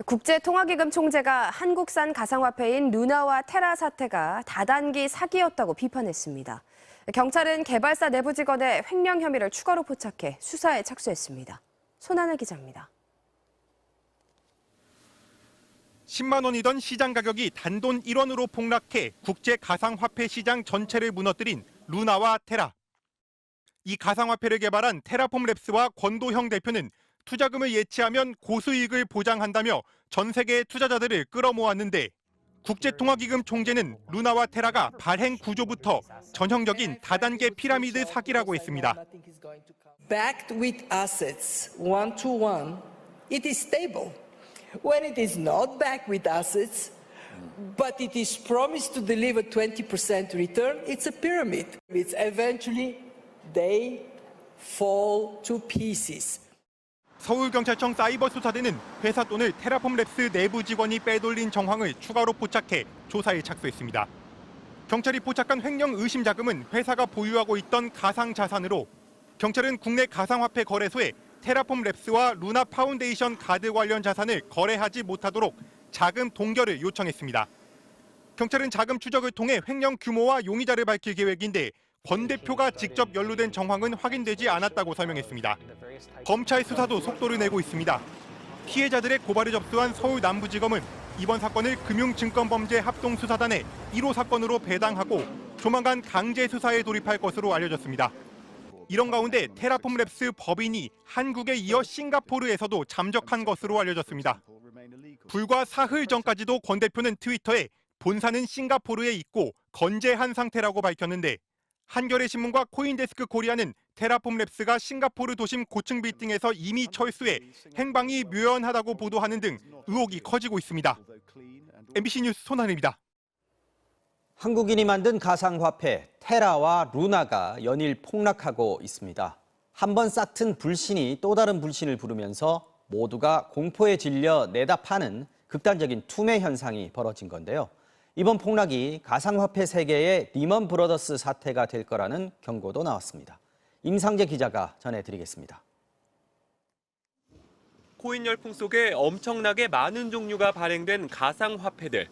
국제통화기금 총재가 한국산 가상화폐인 루나와 테라 사태가 다단계 사기였다고 비판했습니다. 경찰은 개발사 내부 직원의 횡령 혐의를 추가로 포착해 수사에 착수했습니다. 손하늘 기자입니다. 10만 원이던 시장 가격이 단돈 1원으로 폭락해 국제 가상화폐 시장 전체를 무너뜨린 루나와 테라. 이 가상화폐를 개발한 테라폼랩스와 권도형 대표는 투자금을 예치하면 고수익을 보장한다며 전 세계 투자자들을 끌어모았는데 국제통화기금 총재는 루나와 테라가 발행 구조부터 전형적인 다단계 피라미드 사기라고 했습니다. Backed with assets, one to one, it is stable. When it is not backed with assets, but it is promised to deliver 20% return, it's a pyramid. It's eventually they fall to pieces. 서울경찰청 사이버수사대는 회사 돈을 테라폼랩스 내부 직원이 빼돌린 정황을 추가로 포착해 조사에 착수했습니다. 경찰이 포착한 횡령 의심 자금은 회사가 보유하고 있던 가상자산으로 경찰은 국내 가상화폐 거래소에 테라폼랩스와 루나 파운데이션 가드 관련 자산을 거래하지 못하도록 자금 동결을 요청했습니다. 경찰은 자금 추적을 통해 횡령 규모와 용의자를 밝힐 계획인데 권 대표가 직접 연루된 정황은 확인되지 않았다고 설명했습니다. 검찰 수사도 속도를 내고 있습니다. 피해자들의 고발을 접수한 서울 남부지검은 이번 사건을 금융증권범죄 합동수사단에 1호 사건으로 배당하고 조만간 강제 수사에 돌입할 것으로 알려졌습니다. 이런 가운데 테라폼랩스 법인이 한국에 이어 싱가포르에서도 잠적한 것으로 알려졌습니다. 불과 사흘 전까지도 권 대표는 트위터에 본사는 싱가포르에 있고 건재한 상태라고 밝혔는데 한겨레신문과 코인데스크 코리아는 테라폼랩스가 싱가포르 도심 고층 빌딩에서 이미 철수해 행방이 묘연하다고 보도하는 등 의혹이 커지고 있습니다. MBC 뉴스 손하늘입니다. 한국인이 만든 가상화폐 테라와 루나가 연일 폭락하고 있습니다. 한 번 싹튼 불신이 또 다른 불신을 부르면서 모두가 공포에 질려 내다 파는 극단적인 투매 현상이 벌어진 건데요. 이번 폭락이 가상화폐 세계의 리먼 브러더스 사태가 될 거라는 경고도 나왔습니다. 임상재 기자가 전해드리겠습니다. 코인 열풍 속에 엄청나게 많은 종류가 발행된 가상화폐들.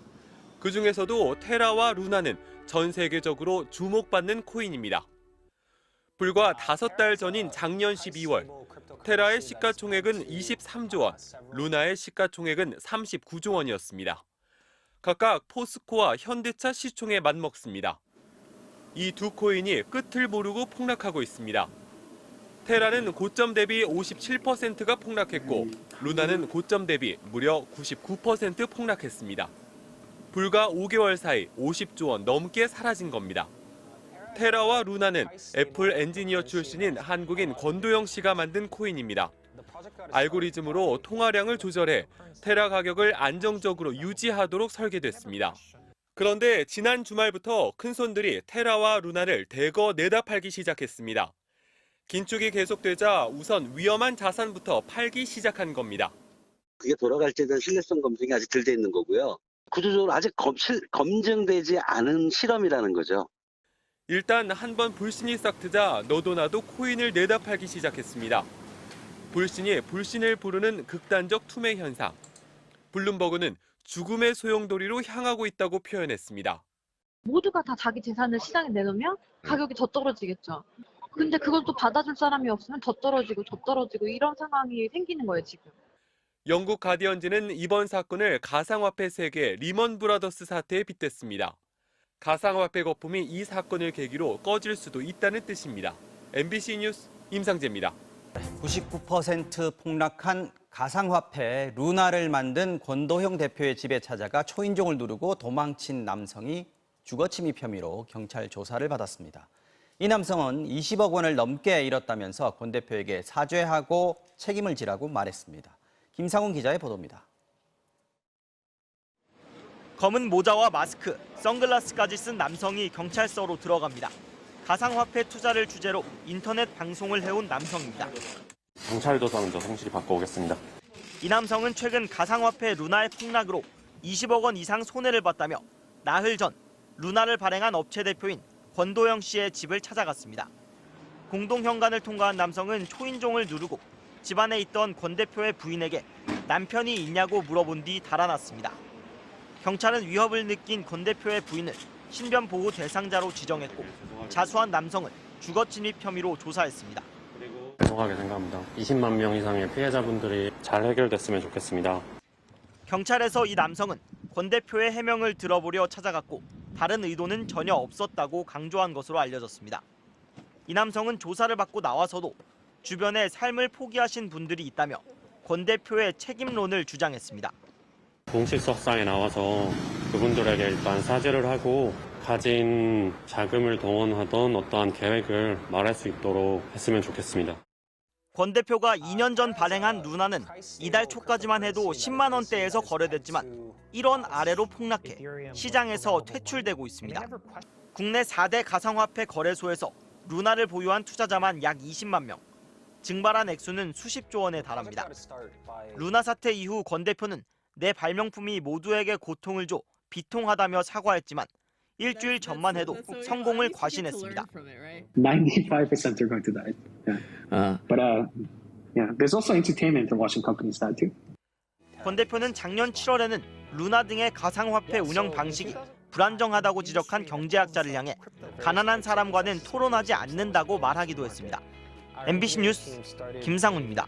그중에서도 테라와 루나는 전 세계적으로 주목받는 코인입니다. 불과 5달 전인 작년 12월, 테라의 시가총액은 23조 원, 루나의 시가총액은 39조 원이었습니다. 각각 포스코와 현대차 시총에 맞먹습니다. 이 두 코인이 끝을 모르고 폭락하고 있습니다. 테라는 고점 대비 57%가 폭락했고 루나는 고점 대비 무려 99% 폭락했습니다. 불과 5개월 사이 50조 원 넘게 사라진 겁니다. 테라와 루나는 애플 엔지니어 출신인 한국인 권도영 씨가 만든 코인입니다. 알고리즘으로 통화량을 조절해 테라 가격을 안정적으로 유지하도록 설계됐습니다. 그런데 지난 주말부터 큰손들이 테라와 루나를 대거 내다 팔기 시작했습니다. 긴축이 계속되자 우선 위험한 자산부터 팔기 시작한 겁니다. 그게 돌아갈지에 대한 신뢰성 검증이 아직 덜 돼 있는 거고요. 구조적으로 아직 검증되지 않은 실험이라는 거죠. 일단 한번 불신이 싹 트자 너도 나도 코인을 내다 팔기 시작했습니다. 불신이 불신을 부르는 극단적 투매 현상. 블룸버그는 죽음의 소용돌이로 향하고 있다고 표현했습니다. 모두가 다 자기 재산을 시장에 내놓으면 가격이 더 떨어지겠죠. 근데 그걸 또 받아줄 사람이 없으면 더 떨어지고 이런 상황이 생기는 거예요, 지금. 영국 가디언지는 이번 사건을 가상화폐 세계 리먼 브라더스 사태에 빗댔습니다. 가상화폐 거품이 이 사건을 계기로 꺼질 수도 있다는 뜻입니다. MBC 뉴스 임상재입니다. 99% 폭락한 가상화폐 루나를 만든 권도형 대표의 집에 찾아가 초인종을 누르고 도망친 남성이 주거침입 혐의로 경찰 조사를 받았습니다. 이 남성은 20억 원을 넘게 잃었다면서 권 대표에게 사죄하고 책임을 지라고 말했습니다. 김상훈 기자의 보도입니다. 검은 모자와 마스크, 선글라스까지 쓴 남성이 경찰서로 들어갑니다. 가상화폐 투자를 주제로 인터넷 방송을 해온 남성입니다. 경찰 조사 먼저 성실히 받고 오겠습니다. 이 남성은 최근 가상화폐 루나의 폭락으로 20억 원 이상 손해를 봤다며 나흘 전 루나를 발행한 업체 대표인 권도영 씨의 집을 찾아갔습니다. 공동 현관을 통과한 남성은 초인종을 누르고 집안에 있던 권 대표의 부인에게 남편이 있냐고 물어본 뒤 달아났습니다. 경찰은 위협을 느낀 권 대표의 부인을 신변 보호 대상자로 지정했고 자수한 남성은 주거 침입 혐의로 조사했습니다. 죄송하게 생각합니다. 20만 명 이상의 피해자분들이 잘 해결됐으면 좋겠습니다. 경찰에서 이 남성은 권 대표의 해명을 들어보려 찾아갔고 다른 의도는 전혀 없었다고 강조한 것으로 알려졌습니다. 이 남성은 조사를 받고 나와서도 주변에 삶을 포기하신 분들이 있다며 권 대표의 책임론을 주장했습니다. 공식석상에 나와서 그분들에게 일단 사죄를 하고 가진 자금을 동원하던 어떠한 계획을 말할 수 있도록 했으면 좋겠습니다. 권 대표가 2년 전 발행한 루나는 이달 초까지만 해도 10만 원대에서 거래됐지만 1원 아래로 폭락해 시장에서 퇴출되고 있습니다. 국내 4대 가상화폐 거래소에서 루나를 보유한 투자자만 약 20만 명, 증발한 액수는 수십조 원에 달합니다. 루나 사태 이후 권 대표는 내 발명품이 모두에게 고통을 줘 비통하다며 사과했지만 일주일 전만 해도 성공을 과신했습니다. 95% are going to die. Yeah. But yeah, there's also entertainment for watching companies die too. 권 대표는 작년 7월에는 루나 등의 가상화폐 운영 방식이 불안정하다고 지적한 경제학자를 향해 가난한 사람과는 토론하지 않는다고 말하기도 했습니다. MBC 뉴스 김상훈입니다.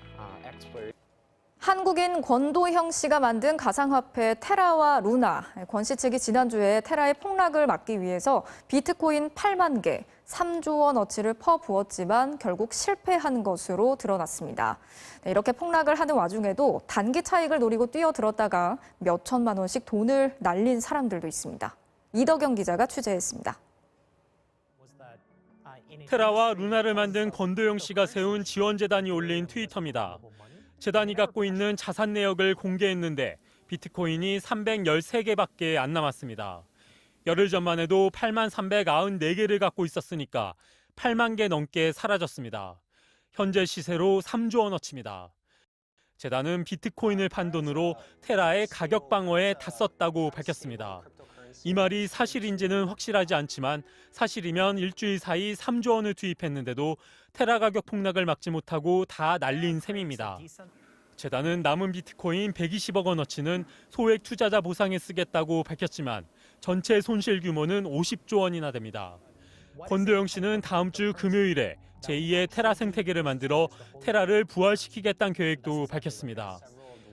한국인 권도형 씨가 만든 가상화폐 테라와 루나. 권 씨 측이 지난주에 테라의 폭락을 막기 위해서 비트코인 8만 개, 3조 원어치를 퍼부었지만 결국 실패한 것으로 드러났습니다. 이렇게 폭락을 하는 와중에도 단기 차익을 노리고 뛰어들었다가 몇 천만 원씩 돈을 날린 사람들도 있습니다. 이덕영 기자가 취재했습니다. 테라와 루나를 만든 권도영 씨가 세운 지원재단이 올린 트위터입니다. 재단이 갖고 있는 자산 내역을 공개했는데 비트코인이 313개밖에 안 남았습니다. 열흘 전만 해도 8만 394개를 갖고 있었으니까 8만 개 넘게 사라졌습니다. 현재 시세로 3조 원어치입니다. 재단은 비트코인을 판 돈으로 테라의 가격 방어에 다 썼다고 밝혔습니다. 이 말이 사실인지는 확실하지 않지만 사실이면 일주일 사이 3조 원을 투입했는데도 테라 가격 폭락을 막지 못하고 다 날린 셈입니다. 재단은 남은 비트코인 120억 원어치는 소액 투자자 보상에 쓰겠다고 밝혔지만 전체 손실 규모는 50조 원이나 됩니다. 권도영 씨는 다음 주 금요일에 제2의 테라 생태계를 만들어 테라를 부활시키겠다는 계획도 밝혔습니다.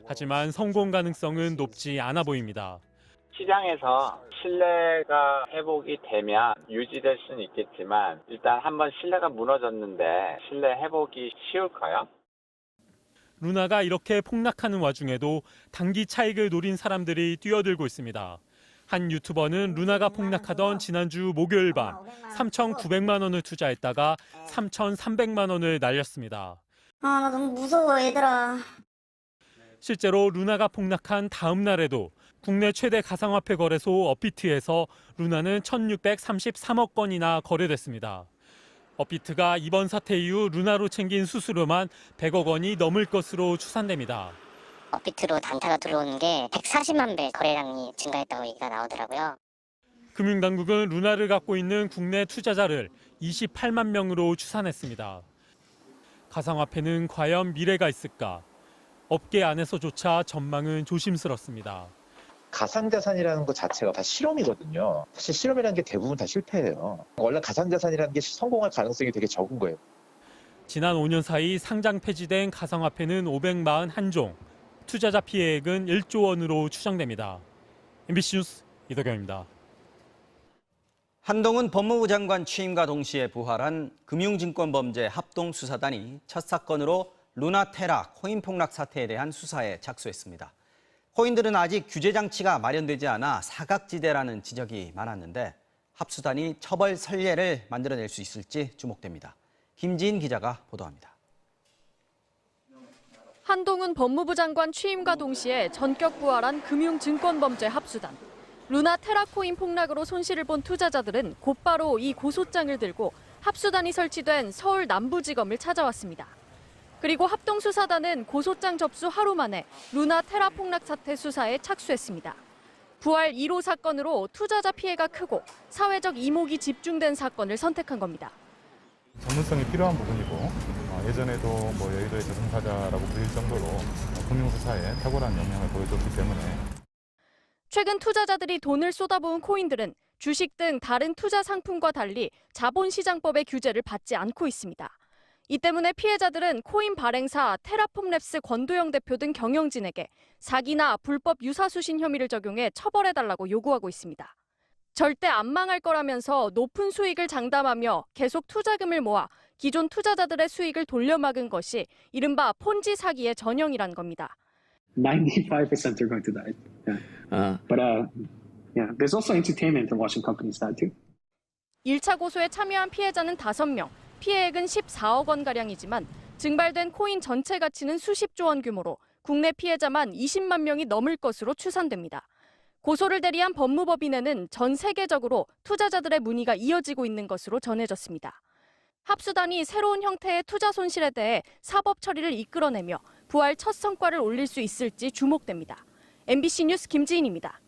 하지만 성공 가능성은 높지 않아 보입니다. 시장에서 신뢰가 회복이 되면 유지될 수는 있겠지만 일단 한번 신뢰가 무너졌는데 신뢰 회복이 쉬울까요? 루나가 이렇게 폭락하는 와중에도 단기 차익을 노린 사람들이 뛰어들고 있습니다. 한 유튜버는 루나가 폭락하던 지난주 목요일 밤 3,900만 원을 투자했다가 3,300만 원을 날렸습니다. 나 너무 무서워, 얘들아. 실제로 루나가 폭락한 다음 날에도 국내 최대 가상화폐 거래소 업비트에서 루나는 1,633억 건이나 거래됐습니다. 업비트가 이번 사태 이후 루나로 챙긴 수수료만 100억 원이 넘을 것으로 추산됩니다. 업비트로 단타가 들어오는 게 140만 배 거래량이 증가했다고 얘기가 나오더라고요. 금융당국은 루나를 갖고 있는 국내 투자자를 28만 명으로 추산했습니다. 가상화폐는 과연 미래가 있을까? 업계 안에서조차 전망은 조심스럽습니다. 가상자산이라는 것 자체가 다 실험이거든요. 사실 실험이라는 게 대부분 다 실패해요. 원래 가상자산이라는 게 성공할 가능성이 되게 적은 거예요. 지난 5년 사이 상장 폐지된 가상화폐는 541종, 투자자 피해액은 1조 원으로 추정됩니다. MBC 뉴스 이덕영입니다. 한동훈 법무부 장관 취임과 동시에 부활한 금융증권범죄 합동수사단이 첫 사건으로 루나 테라 코인 폭락 사태에 대한 수사에 착수했습니다. 코인들은 아직 규제 장치가 마련되지 않아 사각지대라는 지적이 많았는데 합수단이 처벌 선례를 만들어낼 수 있을지 주목됩니다. 김지인 기자가 보도합니다. 한동훈 법무부 장관 취임과 동시에 전격 부활한 금융증권범죄 합수단. 루나 테라코인 폭락으로 손실을 본 투자자들은 곧바로 이 고소장을 들고 합수단이 설치된 서울 남부지검을 찾아왔습니다. 그리고 합동수사단은 고소장 접수 하루 만에 루나 테라 폭락 사태 수사에 착수했습니다. 부활 1호 사건으로 투자자 피해가 크고 사회적 이목이 집중된 사건을 선택한 겁니다. 전문성이 필요한 부분이고 예전에도 뭐 여의도의 저승사자라고 불릴 정도로 금융수사에 탁월한 역량을 보여줬기 때문에 최근 투자자들이 돈을 쏟아부은 코인들은 주식 등 다른 투자 상품과 달리 자본시장법의 규제를 받지 않고 있습니다. 이 때문에 피해자들은 코인 발행사 테라폼랩스 권도영 대표 등 경영진에게 사기나 불법 유사수신 혐의를 적용해 처벌해달라고 요구하고 있습니다. 절대 안 망할 거라면서 높은 수익을 장담하며 계속 투자금을 모아 기존 투자자들의 수익을 돌려막은 것이 이른바 폰지 사기의 전형이란 겁니다. 95% are going to die. Yeah. But yeah, there's also entertainment and watching companies die too. 1차 고소에 참여한 피해자는 5명, 피해액은 14억 원가량이지만 증발된 코인 전체 가치는 수십조 원 규모로 국내 피해자만 20만 명이 넘을 것으로 추산됩니다. 고소를 대리한 법무법인에는 전 세계적으로 투자자들의 문의가 이어지고 있는 것으로 전해졌습니다. 합수단이 새로운 형태의 투자 손실에 대해 사법 처리를 이끌어내며 부활 첫 성과를 올릴 수 있을지 주목됩니다. MBC 뉴스 김지인입니다.